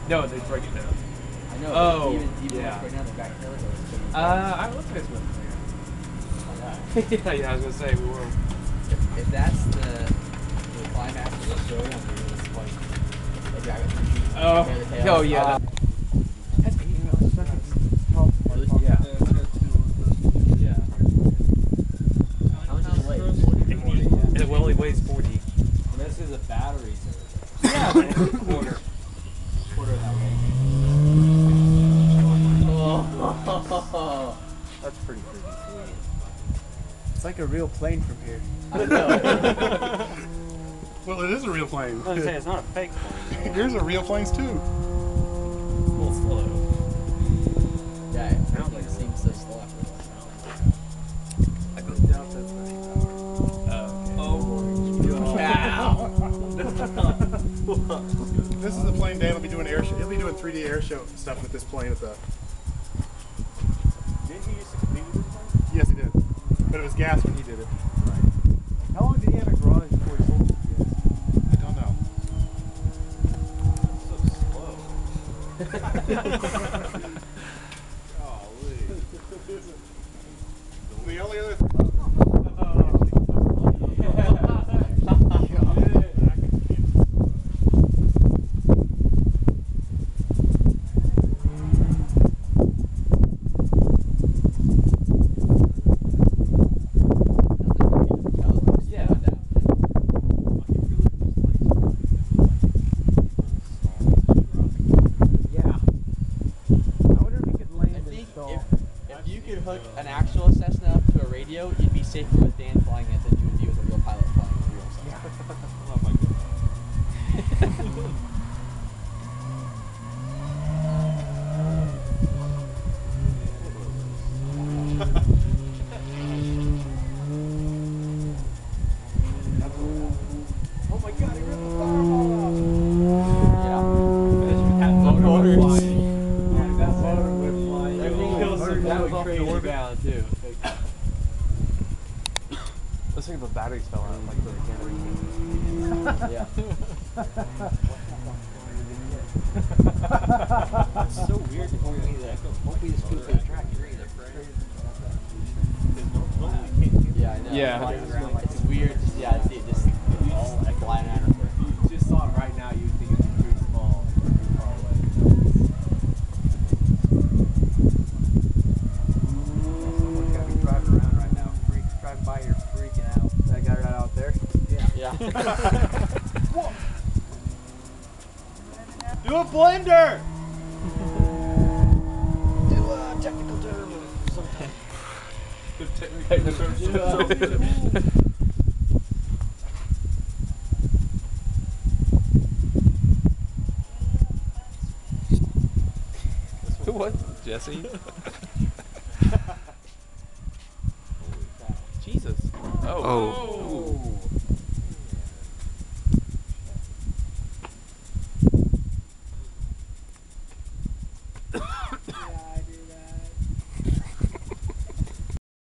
No, they break it down. I know. Oh, even yeah. right now, the back tail goes. I looked at this one. Yeah, I was gonna say we will. If that's the climax of the show, it's like they grab it from the sheet, tear the tail. Oh yeah. That's Yeah. Yeah. How much does it weigh? It only weighs 40. And this is a battery service. Yeah, quarter. Quarter of that weight. Oh. That's pretty freaking cool. It's like a real plane from here. I know. Well, it is a real plane. I was gonna say, it's not a fake plane. Here's a real planes too. A little slow. Yeah, it seems so slow after a while. I don't doubt that's 90 power. This is the plane Dan will be doing air show. He'll be doing 3D air show stuff with this plane at the. Didn't you used to compete with this plane? Yes, he did. But it was gas when he did it. How long did he have a garage before he sold it? I don't know. So slow. The only other. An actual Cessna to a radio, you'd be safer with Dan flying it than you would be with a real pilot flying a real Cessna. Oh my goodness. Oh my god, he ripped the fireball off! Yeah. Motors. That motor would fly. That would crazy orbit. down too. Looks like the batteries fell out, like the Yeah. It's so weird to me that won't be the speed for the tractor either. Yeah, I know. Yeah. Flying around like it's weird. Yeah, just all flying out of there. If you just saw it right now, you'd think it'd be pretty small, pretty far away. Someone's gotta be driving around right now. Freaks driving by here freaking out. That guy right out there? Yeah. Do a blender! Do a technical term or something. What? Jesse? Jesus. Oh.